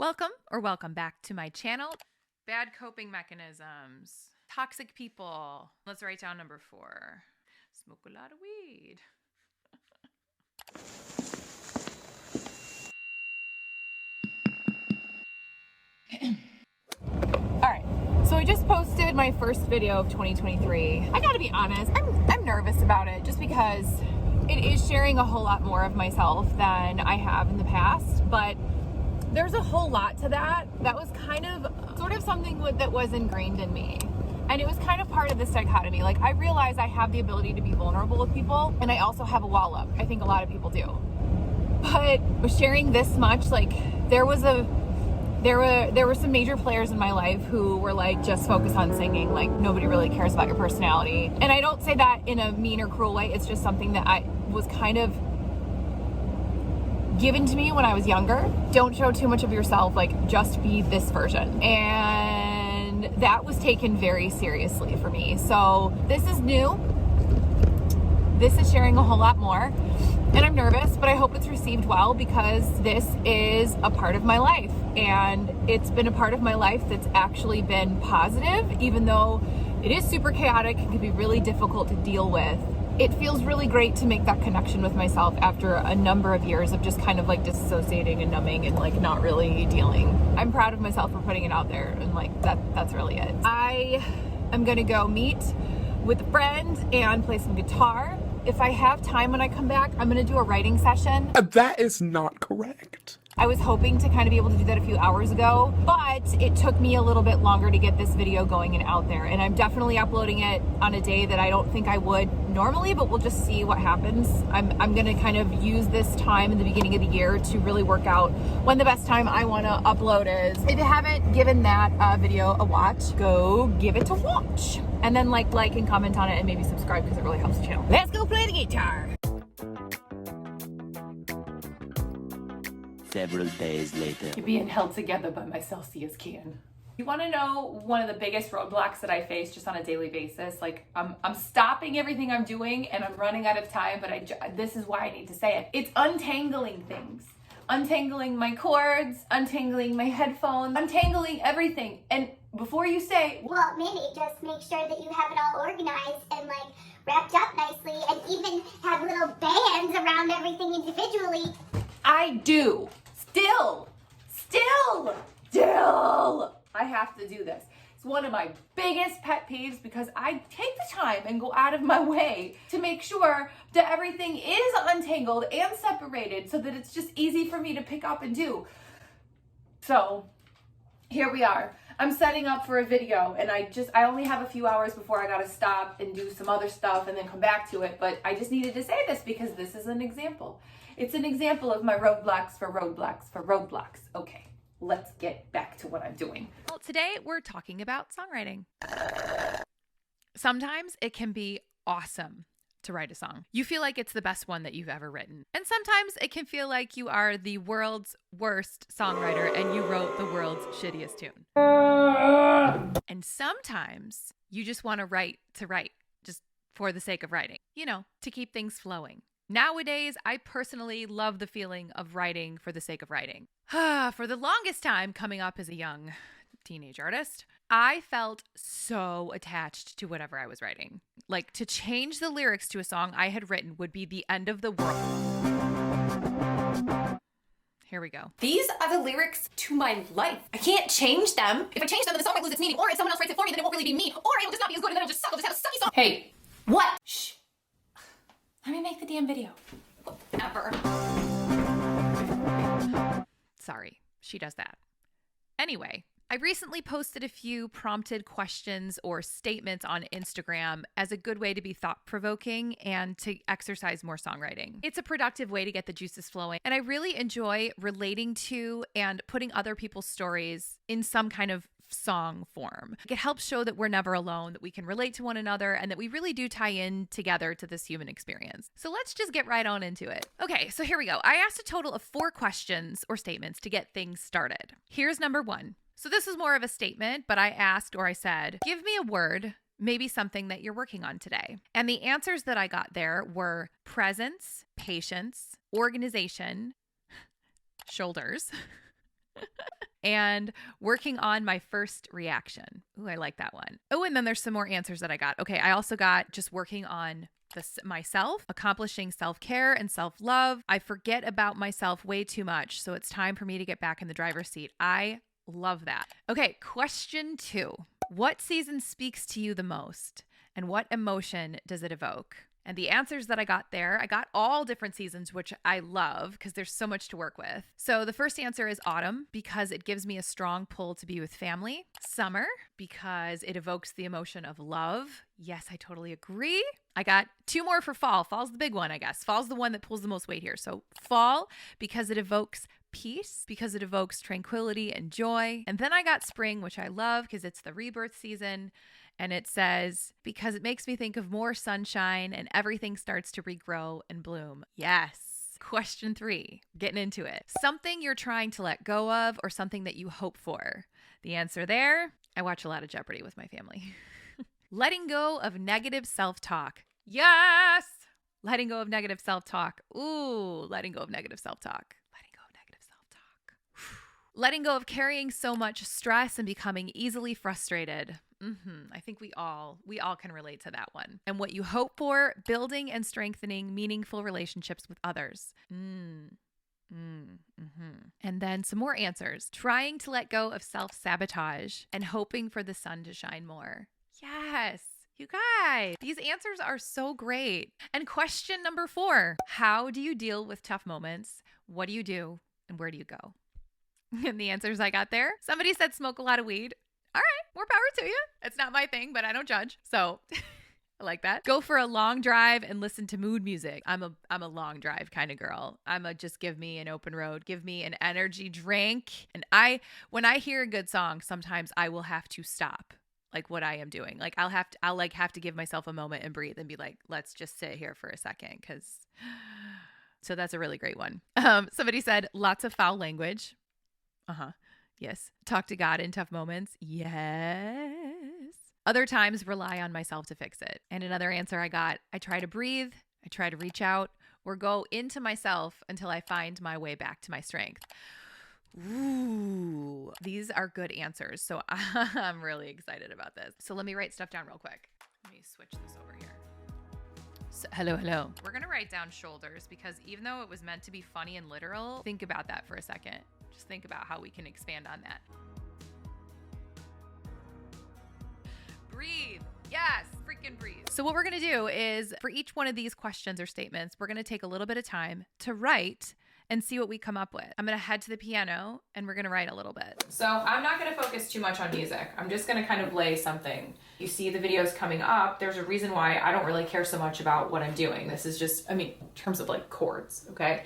Welcome back to my channel. Bad coping mechanisms, toxic people. Let's write down number 4. Smoke a lot of weed. Alright, so I just posted my first video of 2023. I gotta be honest, I'm nervous about it just because it is sharing a whole lot more of myself than I have in the past, but there's a whole lot to that. That was kind of sort of something that was ingrained in me. And it was kind of part of this dichotomy. Like, I realize I have the ability to be vulnerable with people, and I also have a wall up. I think a lot of people do. But with sharing this much, like, there were some major players in my life who were like, just focus on singing. Like, nobody really cares about your personality. And I don't say that in a mean or cruel way. It's just something that I was kind of given to me when I was younger. Don't show too much of yourself, like, just be this version. And that was taken very seriously for me. So this is new. This is sharing a whole lot more. And I'm nervous, but I hope it's received well because this is a part of my life. And it's been a part of my life that's actually been positive, even though it is super chaotic and can be really difficult to deal with. It feels really great to make that connection with myself after a number of years of just kind of like disassociating and numbing and like not really dealing. I'm proud of myself for putting it out there, and like that's really it. I am gonna go meet with a friend and play some guitar. If I have time when I come back, I'm gonna do a writing session. That is not correct. I was hoping to kind of be able to do that a few hours ago, but it took me a little bit longer to get this video going and out there. And I'm definitely uploading it on a day that I don't think I would normally, but we'll just see what happens. I'm gonna kind of use this time in the beginning of the year to really work out when the best time I wanna upload is. If you haven't given that video a watch, go give it a watch. And then like and comment on it and maybe subscribe because it really helps the channel. Let's go play the guitar. Several days later. You're being held together by my Celsius can. You want to know one of the biggest roadblocks that I face just on a daily basis? Like, I'm stopping everything I'm doing and I'm running out of time, but this is why I need to say it. It's untangling things. Untangling my cords, untangling my headphones, untangling everything. And before you say, well, maybe just make sure that you have it all organized and like wrapped up nicely and even have little bands around everything individually. I do. Still, I have to do this. It's one of my biggest pet peeves because I take the time and go out of my way to make sure that everything is untangled and separated so that it's just easy for me to pick up and do. So here we are. I'm setting up for a video and I only have a few hours before I gotta stop and do some other stuff and then come back to it. But I just needed to say this because this is an example. It's an example of my roadblocks for roadblocks for roadblocks. Okay, let's get back to what I'm doing. Well, today we're talking about songwriting. Sometimes it can be awesome to write a song. You feel like it's the best one that you've ever written. And sometimes it can feel like you are the world's worst songwriter and you wrote the world's shittiest tune. And sometimes you just want to write, just for the sake of writing, to keep things flowing. Nowadays, I personally love the feeling of writing for the sake of writing. For the longest time, coming up as a young teenage artist, I felt so attached to whatever I was writing. Like, to change the lyrics to a song I had written would be the end of the world. Here we go. These are the lyrics to my life. I can't change them. If I change them, then the song might lose its meaning. Or if someone else writes it for me, then it won't really be me. Or it'll just not be as good and then it'll just suck. I'll just have a sucky song. Hey, what? Shh. Let me make the damn video. Whatever. Sorry, she does that. Anyway, I recently posted a few prompted questions or statements on Instagram as a good way to be thought-provoking and to exercise more songwriting. It's a productive way to get the juices flowing, and I really enjoy relating to and putting other people's stories in some kind of song form. It helps show that we're never alone, that we can relate to one another, and that we really do tie in together to this human experience. So let's just get right on into it. Okay, so here we go. I asked a total of 4 questions or statements to get things started. Here's number 1. So this is more of a statement, but I said, give me a word, maybe something that you're working on today. And the answers that I got there were presence, patience, organization, shoulders, and working on my first reaction. Ooh, I like that one. Oh, and then there's some more answers that I got. Okay, I also got just working on myself, accomplishing self-care and self-love. I forget about myself way too much, so it's time for me to get back in the driver's seat. I love that. Okay, question 2. What season speaks to you the most, and what emotion does it evoke? And the answers that I got there, I got all different seasons, which I love because there's so much to work with. So the first answer is autumn, because it gives me a strong pull to be with family. Summer, because it evokes the emotion of love. Yes, I totally agree. I got 2 more for fall. Fall's the big one, I guess. Fall's the one that pulls the most weight here. So fall, because it evokes peace, because it evokes tranquility and joy. And then I got spring, which I love because it's the rebirth season. And it says, because it makes me think of more sunshine and everything starts to regrow and bloom. Yes. Question 3, getting into it. Something you're trying to let go of or something that you hope for. The answer there, I watch a lot of Jeopardy with my family. Letting go of negative self-talk. Yes. Letting go of negative self-talk. Ooh, letting go of negative self-talk. Letting go of negative self-talk. Letting go of carrying so much stress and becoming easily frustrated. I think we all can relate to that one. And what you hope for, building and strengthening meaningful relationships with others. And then some more answers. Trying to let go of self-sabotage and hoping for the sun to shine more. Yes, you guys, these answers are so great. And question number 4, how do you deal with tough moments? What do you do? And where do you go? And the answers I got there, somebody said smoke a lot of weed. All right, more power to you. It's not my thing, but I don't judge. So I like that. Go for a long drive and listen to mood music. I'm a long drive kind of girl. Just give me an open road, give me an energy drink. And when I hear a good song, sometimes I will have to stop like what I am doing. Like I'll have to give myself a moment and breathe and be like, let's just sit here for a second. So that's a really great one. Somebody said lots of foul language. Yes. Talk to God in tough moments. Yes. Other times rely on myself to fix it. And another answer I got, I try to breathe, I try to reach out or go into myself until I find my way back to my strength. Ooh, these are good answers. So I'm really excited about this. So let me write stuff down real quick. Let me switch this over here. So, hello. We're going to write down shoulders because even though it was meant to be funny and literal, think about that for a second. Just think about how we can expand on that. Breathe. Yes, freaking breathe. So what we're going to do is for each one of these questions or statements, we're going to take a little bit of time to write and see what we come up with. I'm going to head to the piano and we're going to write a little bit. So I'm not going to focus too much on music. I'm just going to kind of lay something. You see the videos coming up. There's a reason why I don't really care so much about what I'm doing. This is just, in terms of like chords, okay?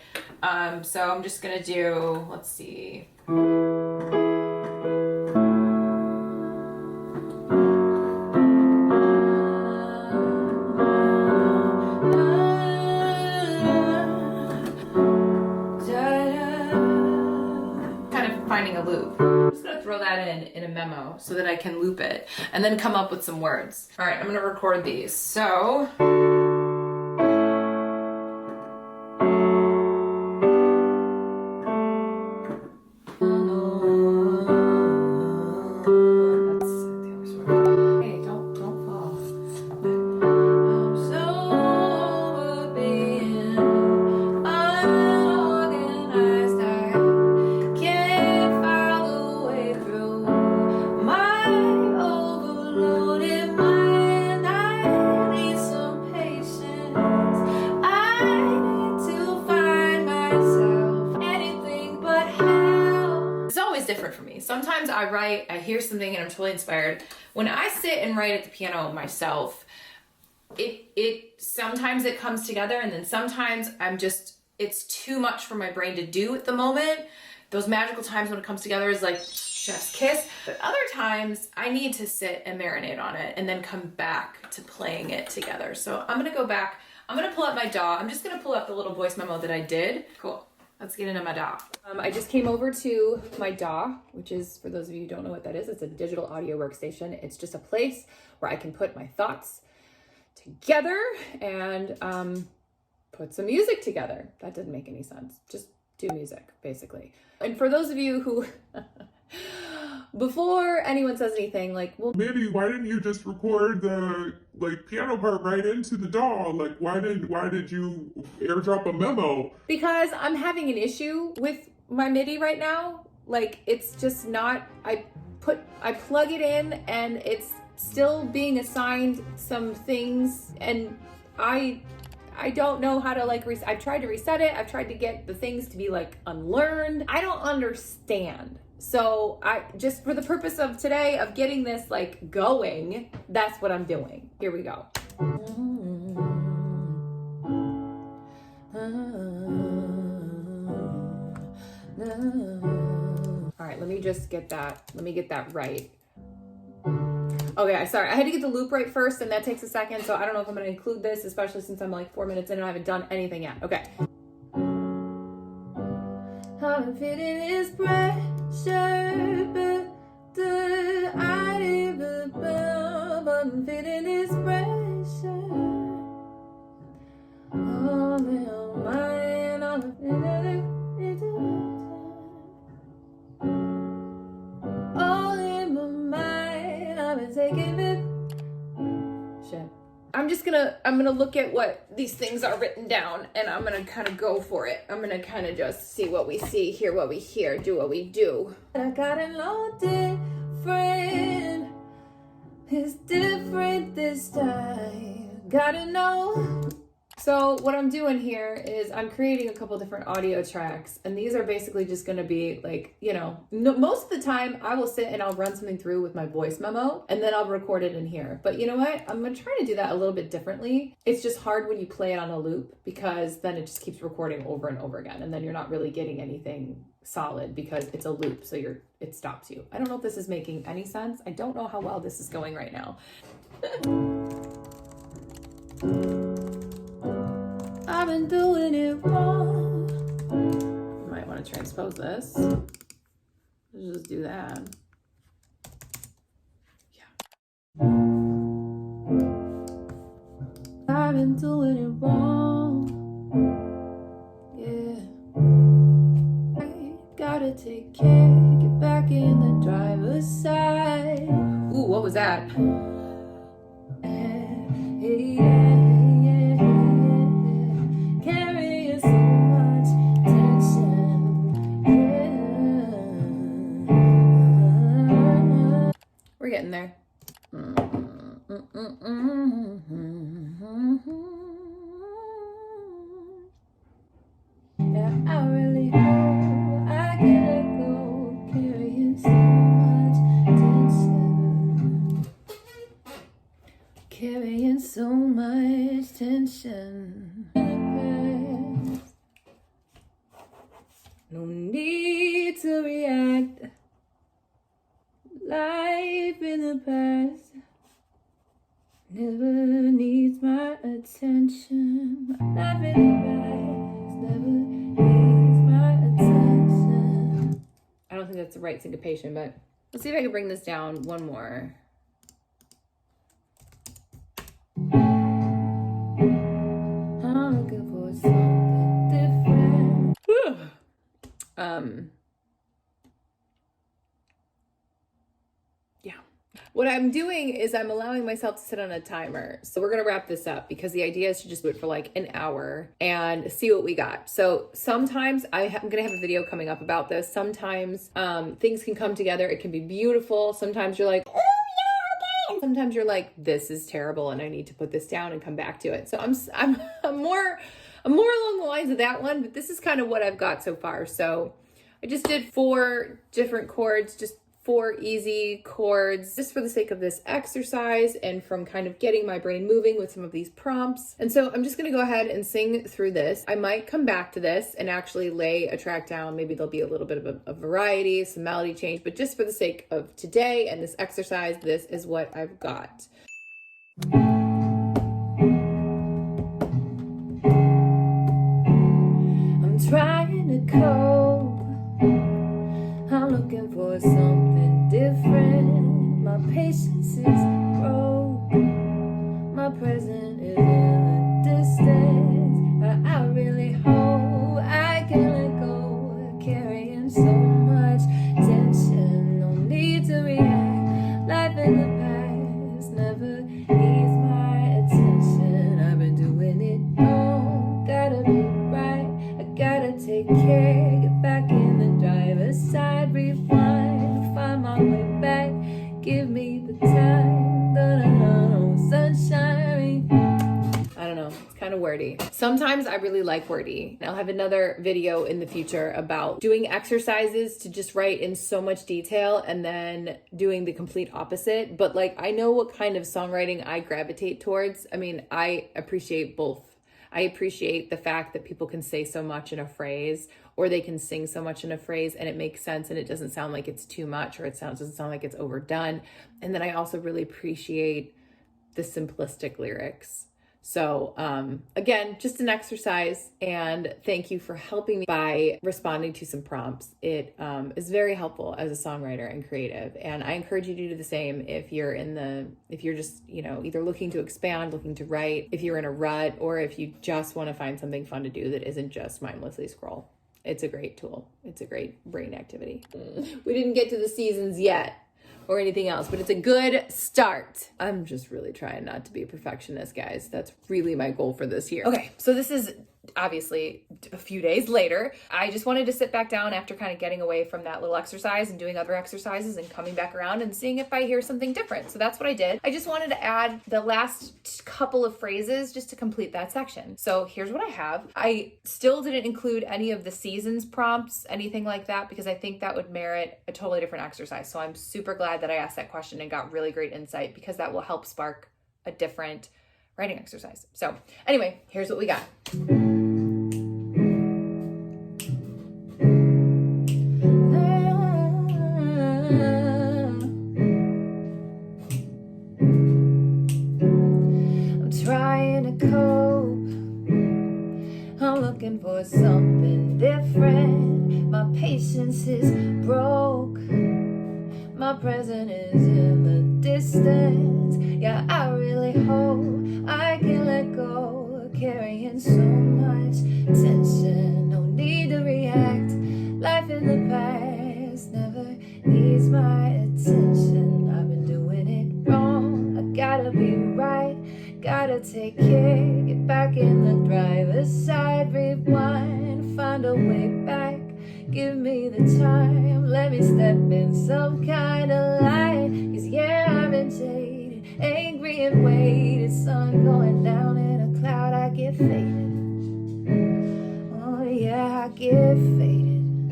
So I'm just going to do, let's see. Finding a loop. I'm just gonna throw that in a memo so that I can loop it and then come up with some words. All right, I'm gonna record these. So. Different for me. Sometimes I write, I hear something and I'm totally inspired. When I sit and write at the piano myself, sometimes it comes together and then sometimes it's too much for my brain to do at the moment. Those magical times when it comes together is like chef's kiss. But other times I need to sit and marinate on it and then come back to playing it together. So I'm gonna go back, I'm gonna pull up my DAW. I'm just gonna pull up the little voice memo that I did. Cool. Let's get into my DAW. I just came over to my DAW, which is, for those of you who don't know what that is, it's a digital audio workstation. It's just a place where I can put my thoughts together and put some music together. That didn't make any sense. Just do music, basically. And for those of you who before anyone says anything, like, well, Mandy, why didn't you just record the piano part right into the DAW? Like, why did you airdrop a memo? because I'm having an issue with my MIDI right now. Like, it's just not, I plug it in and it's still being assigned some things, and I don't know how to like I've tried to reset it. I've tried to get the things to be like unlearned. I don't understand. So I just, for the purpose of today of getting this like going, that's what I'm doing. Here we go. All right, let me just get that. Let me get that right. Okay, sorry, I had to get the loop right first, and that takes a second, so I don't know if I'm gonna include this, especially since I'm like 4 minutes in and I haven't done anything yet. Okay. I'm feeling this pressure, but I'm feeling this pressure. Oh, man, I'm feeling all in my mind, I've been taking it. Shit. I'm gonna look at what these things are written down, and I'm gonna kind of go for it. I'm gonna kind of just see what we see, hear what we hear, do what we do. I got a little different. It's different this time. Gotta know. So what I'm doing here is I'm creating a couple different audio tracks, and these are basically just going to be like, you know, most of the time I will sit and I'll run something through with my voice memo, and then I'll record it in here. But you know what? I'm going to try to do that a little bit differently. It's just hard when you play it on a loop, because then it just keeps recording over and over again, and then you're not really getting anything solid because it's a loop, so it stops you. I don't know if this is making any sense. I don't know how well this is going right now. I've been doing it wrong. You might want to transpose this. Let's just do that. Yeah. I've been doing it wrong. Yeah. I gotta take care, get back in the driver's side. Ooh, what was that? Hey, carrying so much tension. Yeah. We're getting there. Yeah, I really hope I can let go, carrying so much tension. Carrying so much tension. No need to react. Life in the past never needs my attention. Life in the past never needs my attention. I don't think that's the right syncopation, but let's see if I can bring this down one more. I'm looking for something different. Yeah. What I'm doing is I'm allowing myself to sit on a timer. So we're gonna wrap this up, because the idea is to just do it for like an hour and see what we got. So sometimes I'm gonna have a video coming up about this. Sometimes things can come together. It can be beautiful. Sometimes you're like, oh yeah, okay. And sometimes you're like, this is terrible and I need to put this down and come back to it. So I'm more along the lines of that one, but this is kind of what I've got so far. So I just did 4 different chords, just 4 easy chords, just for the sake of this exercise and from kind of getting my brain moving with some of these prompts. And so I'm just gonna go ahead and sing through this. I might come back to this and actually lay a track down. Maybe there'll be a little bit of a variety, some melody change, but just for the sake of today and this exercise, this is what I've got. I'm trying to cope. I'm looking for something different. My patience is broke. My present is in the distance. I really hope I can let go. Carrying so much tension. No need to rewind, find my way back, give me the time, sunshine. I don't know, it's kind of wordy. Sometimes I really like wordy. I'll have another video in the future about doing exercises to just write in so much detail and then doing the complete opposite. But like, I know what kind of songwriting I gravitate towards. I mean, I appreciate both. I appreciate the fact that people can say so much in a phrase, or they can sing so much in a phrase and it makes sense and it doesn't sound like it's too much, or doesn't sound like it's overdone. And then I also really appreciate the simplistic lyrics. So again, just an exercise, and thank you for helping me by responding to some prompts. It is very helpful as a songwriter and creative. And I encourage you to do the same if you're just, either looking to expand, looking to write, if you're in a rut, or if you just want to find something fun to do that isn't just mindlessly scroll. It's a great tool. It's a great brain activity. We didn't get to the seasons yet or anything else, but it's a good start. I'm just really trying not to be a perfectionist, guys. That's really my goal for this year. Okay, so this is obviously a few days later. I just wanted to sit back down after kind of getting away from that little exercise and doing other exercises and coming back around and seeing if I hear something different. So that's what I did. I just wanted to add the last couple of phrases just to complete that section. So here's what I have. I still didn't include any of the seasons prompts, anything like that, because I think that would merit a totally different exercise. So I'm super glad that I asked that question and got really great insight, because that will help spark a different writing exercise. So anyway, here's what we got. Looking for something different. My patience is broke. My present is in the distance. Yeah, I really hope I can let go. Carrying so much tension. No need to react. Life in the past never needs my attention. I've been doing it wrong. I gotta be right. Gotta take care, get back in the driver's side, rewind, find a way back, give me the time, let me step in some kind of light, 'cause yeah, I've been jaded, angry and weighted, sun going down in a cloud, I get faded, oh yeah, I get faded.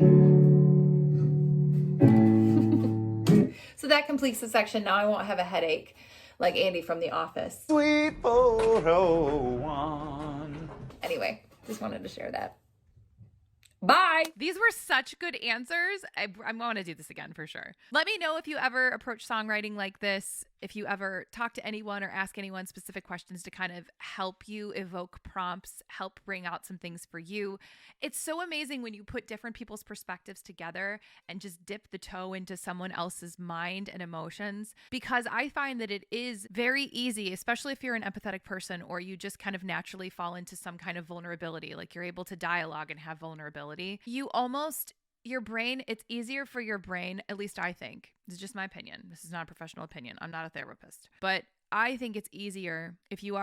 So that completes the section. Now I won't have a headache like Andy from The Office. Sweet 401. Anyway, just wanted to share that. Bye. These were such good answers. I'm going to do this again for sure. Let me know if you ever approach songwriting like this, if you ever talk to anyone or ask anyone specific questions to kind of help you evoke prompts, help bring out some things for you. It's so amazing when you put different people's perspectives together and just dip the toe into someone else's mind and emotions, because I find that it is very easy, especially if you're an empathetic person or you just kind of naturally fall into some kind of vulnerability, like you're able to dialogue and have vulnerability. Your brain, it's easier for your brain, at least I think. This is just my opinion. This is not a professional opinion. I'm not a therapist. But I think it's easier if you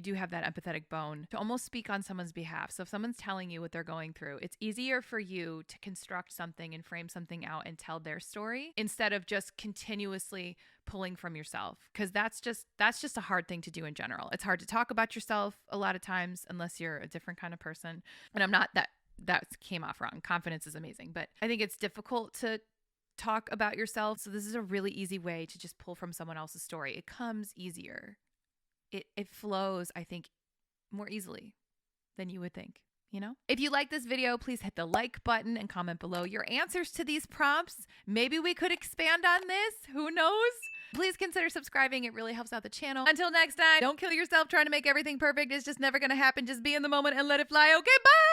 do have that empathetic bone to almost speak on someone's behalf. So if someone's telling you what they're going through, it's easier for you to construct something and frame something out and tell their story instead of just continuously pulling from yourself. Because that's just a hard thing to do in general. It's hard to talk about yourself a lot of times unless you're a different kind of person. And I'm not that came off wrong. Confidence is amazing, but I think it's difficult to talk about yourself. So this is a really easy way to just pull from someone else's story. It comes easier. It flows, I think, more easily than you would think. If you like this video, please hit the like button and comment below your answers to these prompts. Maybe we could expand on this. Who knows? Please consider subscribing. It really helps out the channel. Until next time, don't kill yourself trying to make everything perfect. It's just never going to happen. Just be in the moment and let it fly. Okay, bye.